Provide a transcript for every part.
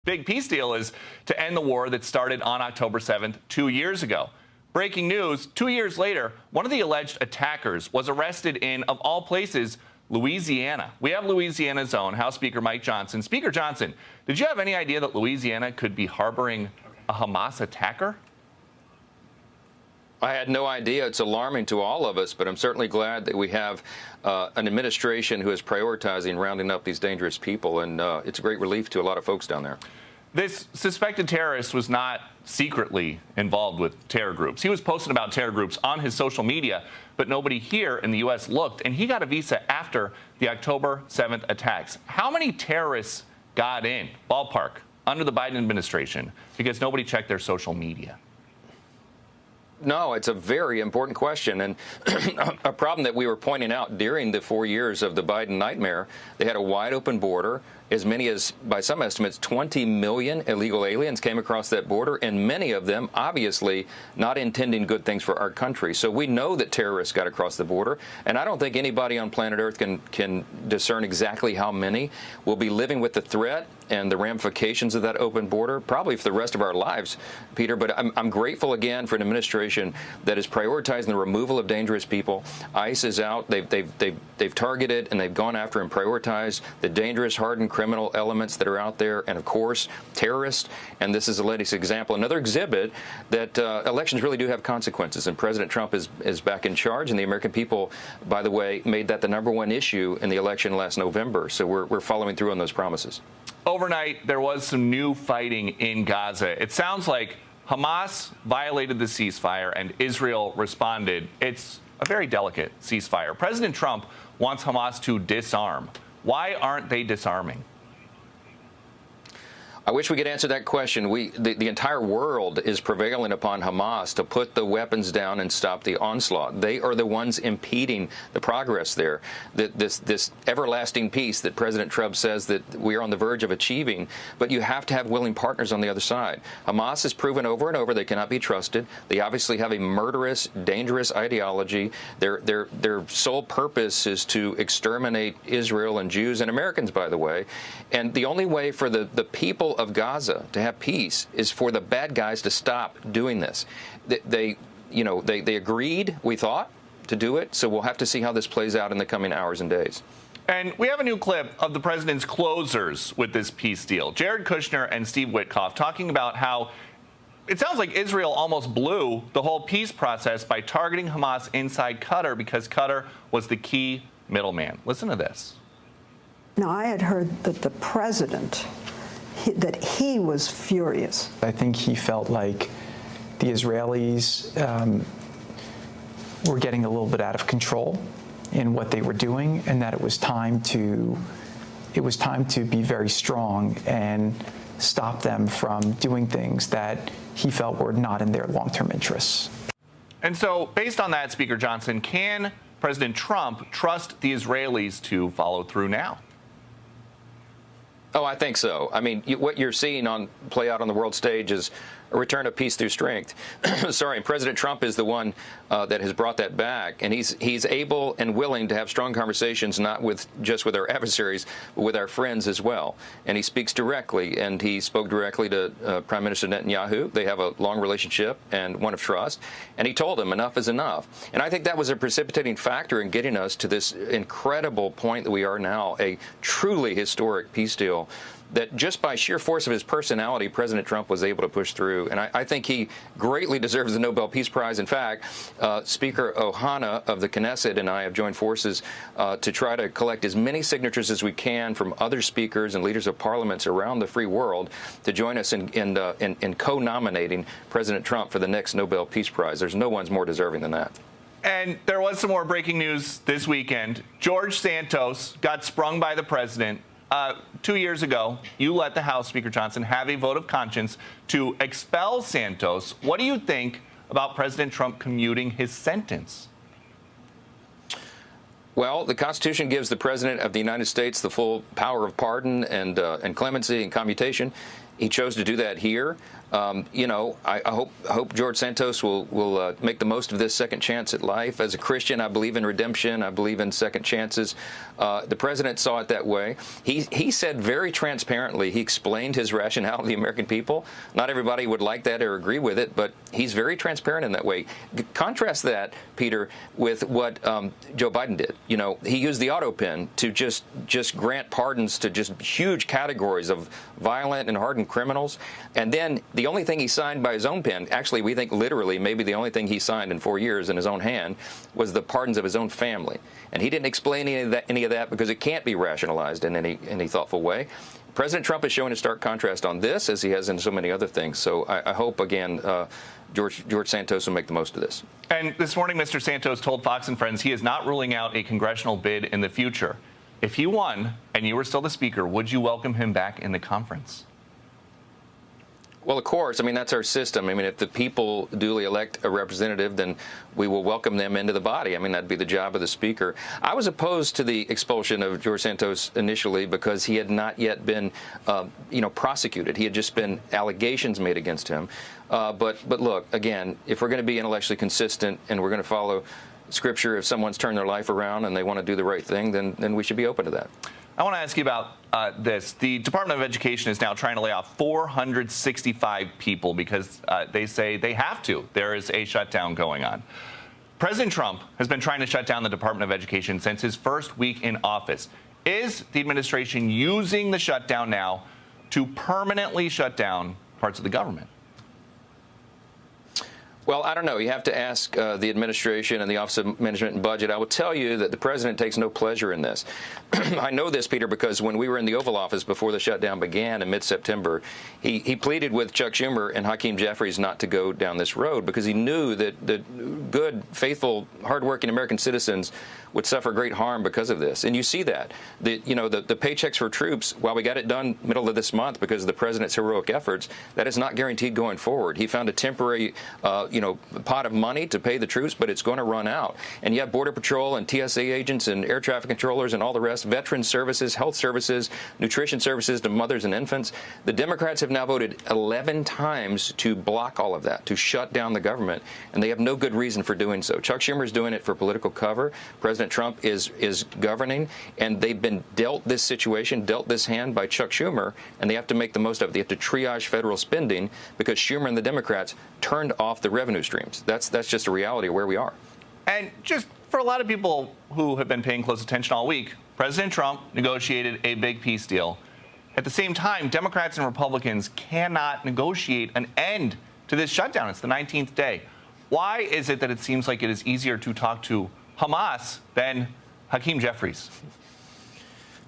big peace deal is to end the war that started on October 7th, 2 years ago. Breaking news, 2 years later, one of the alleged attackers was arrested in, of all places, Louisiana. We have Louisiana's own House Speaker Mike Johnson. Speaker Johnson, did you have any idea that Louisiana could be harboring a Hamas attacker? I had no idea. It's alarming to all of us, but I'm certainly glad that we have an administration who is prioritizing rounding up these dangerous people, and it's a great relief to a lot of folks down there. This suspected terrorist was not secretly involved with terror groups. He was posting about terror groups on his social media, but nobody here in the U.S. looked, and he got a visa after the October 7th attacks. How many terrorists got in, ballpark, under the Biden administration because nobody checked their social media? No, it's a very important question, and a problem that we were pointing out during the 4 years of the Biden nightmare. They had a wide open border. As many as, by some estimates, 20 million illegal aliens came across that border, and many of them obviously not intending good things for our country. So we know that terrorists got across the border, and I don't think anybody on planet Earth can discern exactly how many will be living with the threat and the ramifications of that open border, probably for the rest of our lives, Peter. But I'm grateful again for an administration that is prioritizing the removal of dangerous people. ICE is out. They've targeted and they've gone after and prioritized the dangerous, hardened criminal elements that are out there, and of course terrorists. And this is the latest example, another exhibit that elections really do have consequences. And President Trump is back in charge, and the American people, by the way, made that the #1 issue in the election last November. So we're following through on those promises. Overnight, there was some new fighting in Gaza. It sounds like Hamas violated the ceasefire and Israel responded. It's a very delicate ceasefire. President Trump wants Hamas to disarm. Why aren't they disarming? I wish we could answer that question. The entire world is prevailing upon Hamas to put the weapons down and stop the onslaught. They are the ones impeding the progress there. This everlasting peace that President Trump says that we are on the verge of achieving, but you have to have willing partners on the other side. Hamas has proven over and over they cannot be trusted. They obviously have a murderous, dangerous ideology. Their sole purpose is to exterminate Israel and Jews and Americans, by the way. And the only way for the people of Gaza to have peace is for the bad guys to stop doing this. They agreed, we thought, to do it. So we'll have to see how this plays out in the coming hours and days. And we have a new clip of the president's closers with this peace deal. Jared Kushner and Steve Witkoff talking about how it sounds like Israel almost blew the whole peace process by targeting Hamas inside Qatar because Qatar was the key middleman. Listen to this. Now, I had heard that the president, that he was furious. I think he felt like the Israelis were getting a little bit out of control in what they were doing, and that it was time to be very strong and stop them from doing things that he felt were not in their long-term interests. And so, based on that, Speaker Johnson, can President Trump trust the Israelis to follow through now? Oh, I think so. I mean, what you're seeing play out on the world stage is a return of peace through strength. Sorry, and President Trump is the one that has brought that back, and he's able and willing to have strong conversations, not just with our adversaries, but with our friends as well. And he speaks directly, and he spoke directly to Prime Minister Netanyahu. They have a long relationship and one of trust, and he told him enough is enough. And I think that was a precipitating factor in getting us to this incredible point that we are now, a truly historic peace deal that just by sheer force of his personality, President Trump was able to push through. And I think he greatly deserves the Nobel Peace Prize. In fact, Speaker Ohana of the Knesset and I have joined forces to try to collect as many signatures as we can from other speakers and leaders of parliaments around the free world to join us in co-nominating President Trump for the next Nobel Peace Prize. There's no one's more deserving than that. And there was some more breaking news this weekend. George Santos got sprung by the president. 2 years ago, you let the House, Speaker Johnson, have a vote of conscience to expel Santos. What do you think about President Trump commuting his sentence? Well, the Constitution gives the President of the United States the full power of pardon and clemency and commutation. He chose to do that here. You know, I hope George Santos will make the most of this second chance at life. As a Christian, I believe in redemption. I believe in second chances. The president saw it that way. He said very transparently, he explained his rationale to the American people. Not everybody would like that or agree with it, but he's very transparent in that way. Contrast that, Peter, with what Joe Biden did. You know, he used the auto pen to just grant pardons to just huge categories of violent and hardened criminals. And then the only thing he signed by his own pen, actually we think literally maybe the only thing he signed in 4 years in his own hand, was the pardons of his own family. And he didn't explain any of that because it can't be rationalized in any thoughtful way. President Trump is showing a stark contrast on this, as he has in so many other things. So I hope, again, George Santos will make the most of this. And this morning, Mr. Santos told Fox and Friends he is not ruling out a congressional bid in the future. If he won and you were still the speaker, would you welcome him back in the conference? Well, of course. I mean, that's our system. I mean, if the people duly elect a representative, then we will welcome them into the body. I mean, that'd be the job of the speaker. I was opposed to the expulsion of George Santos initially because he had not yet been, prosecuted. He had just been allegations made against him. But look, again, if we're going to be intellectually consistent and we're going to follow Scripture, if someone's turned their life around and they want to do the right thing, then we should be open to that. I want to ask you about this. The Department of Education is now trying to lay off 465 people because they say they have to. There is a shutdown going on. President Trump has been trying to shut down the Department of Education since his first week in office. Is the administration using the shutdown now to permanently shut down parts of the government? Well, I don't know. You have to ask the administration and the Office of Management and Budget. I will tell you that the president takes no pleasure in this. I know this, Peter, because when we were in the Oval Office before the shutdown began in mid-September, he pleaded with Chuck Schumer and Hakeem Jeffries not to go down this road because he knew that good, faithful, hardworking American citizens would suffer great harm because of this. And you see that. The paychecks for troops, while we got it done middle of this month because of the president's heroic efforts, that is not guaranteed going forward. He found a temporary pot of money to pay the troops, but it's going to run out. And you have Border Patrol and TSA agents and air traffic controllers and all the rest, veteran services, health services, nutrition services to mothers and infants. The Democrats have now voted 11 times to block all of that, to shut down the government, and they have no good reason for doing so. Chuck Schumer is doing it for political cover. President Trump is governing, and they've been dealt this situation, dealt this hand by Chuck Schumer, and they have to make the most of it. They have to triage federal spending because Schumer and the Democrats turned off the revenue streams. That's just a reality of where we are. And just for a lot of people who have been paying close attention all week, President Trump negotiated a big peace deal. At the same time, Democrats and Republicans cannot negotiate an end to this shutdown. It's the 19th day. Why is it that it seems like it is easier to talk to Hamas than Hakeem Jeffries?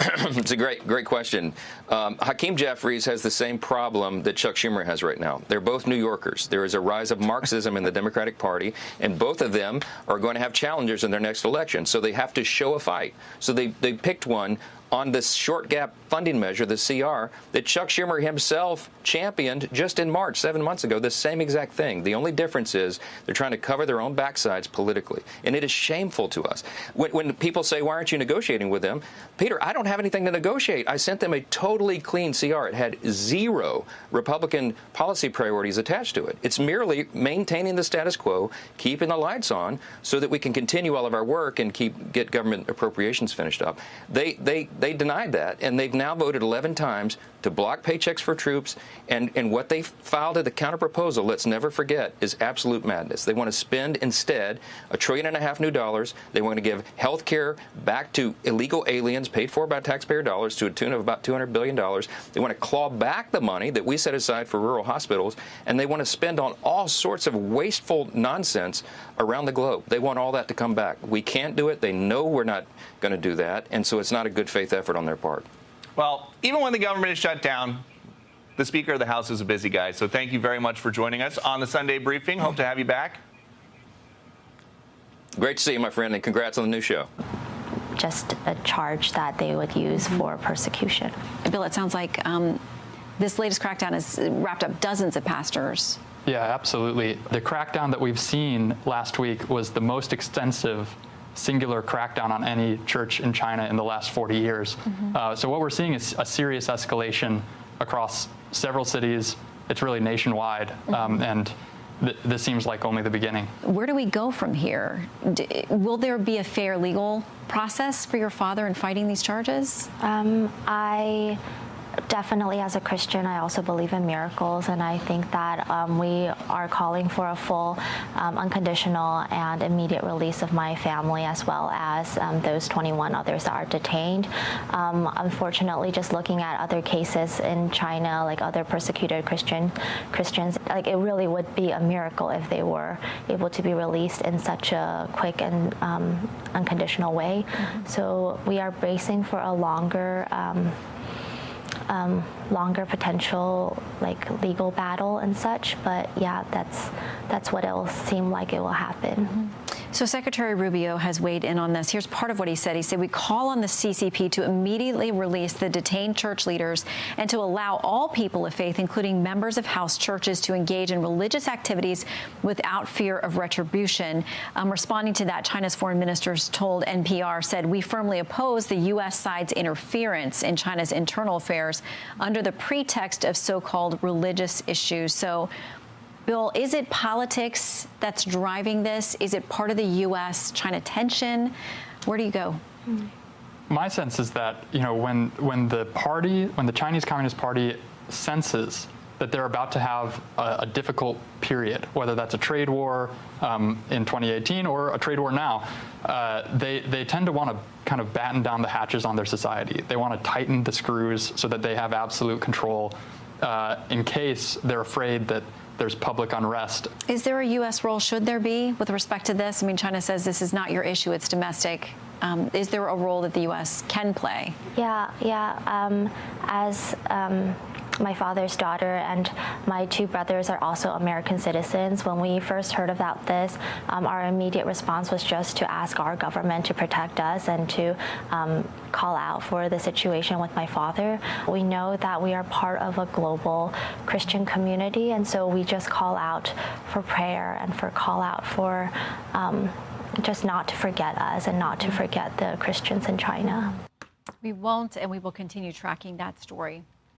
It's a great question. Hakeem Jeffries has the same problem that Chuck Schumer has right now. They're both New Yorkers. There is a rise of Marxism in the Democratic Party, and both of them are going to have challengers in their next election. So they have to show a fight. So they picked one on this short gap funding measure, the CR, that Chuck Schumer himself championed just in March, 7 months ago, the same exact thing. The only difference is they're trying to cover their own backsides politically. And it is shameful to us. When people say, why aren't you negotiating with them? Peter, I don't have anything to negotiate. I sent them a totally clean CR. It had 0 Republican policy priorities attached to it. It's merely maintaining the status quo, keeping the lights on so that we can continue all of our work and get government appropriations finished up. They denied that, and they've now voted 11 times to block paychecks for troops, and what they filed as the counterproposal, let's never forget, is absolute madness. They want to spend instead $1.5 trillion new dollars. They want to give health care back to illegal aliens paid for by taxpayer dollars to a tune of about $200 billion. They want to claw back the money that we set aside for rural hospitals, and they want to spend on all sorts of wasteful nonsense around the globe. They want all that to come back. We can't do it. They know we're not going to do that, and so it's not a good faith effort on their part. Well, even when the government is shut down, the Speaker of the House is a busy guy. So thank you very much for joining us on the Sunday briefing. Hope to have you back. Great to see you, my friend, and congrats on the new show. Just a charge that they would use for persecution. Bill, it sounds like this latest crackdown has wrapped up dozens of pastors. Yeah, absolutely. The crackdown that we've seen last week was the most extensive singular crackdown on any church in China in the last 40 years. So what we're seeing is a serious escalation across several cities. It's really nationwide, and this seems like only the beginning. Where do we go from here? Will there be a fair legal process for your father in fighting these charges? I definitely, as a Christian, I also believe in miracles, and I think that we are calling for a full, unconditional and immediate release of my family, as well as those 21 others that are detained. Unfortunately, just looking at other cases in China, like other persecuted Christians, like it really would be a miracle if they were able to be released in such a quick and unconditional way. So we are bracing for a longer potential like legal battle and such, but yeah, that's what it'll seem like it will happen. So Secretary Rubio has weighed in on this. Here's part of what he said. He said, we call on the CCP to immediately release the detained church leaders and to allow all people of faith, including members of house churches, to engage in religious activities without fear of retribution. Responding to that, China's foreign ministers told NPR, said, we firmly oppose the U.S. side's interference in China's internal affairs under the pretext of so-called religious issues. So, Bill, is it politics that's driving this? Is it part of the U.S.-China tension? Where do you go? My sense is that, you know, when the Chinese Communist Party senses that they're about to have a difficult period, whether that's a trade war in 2018 or a trade war now, they tend to want to kind of batten down the hatches on their society. They want to tighten the screws so that they have absolute control in case they're afraid that there's public unrest. Is there a U.S. role, should there be, with respect to this? I mean, China says this is not your issue, it's domestic. Is there a role that the U.S. can play? As my father's daughter and my two brothers are also American citizens. When we first heard about this, our immediate response was just to ask our government to protect us and to call out for the situation with my father. We know that we are part of a global Christian community, and so we just call out for prayer and call out for just not to forget us and not to forget the Christians in China. We won't, and we will continue tracking that story.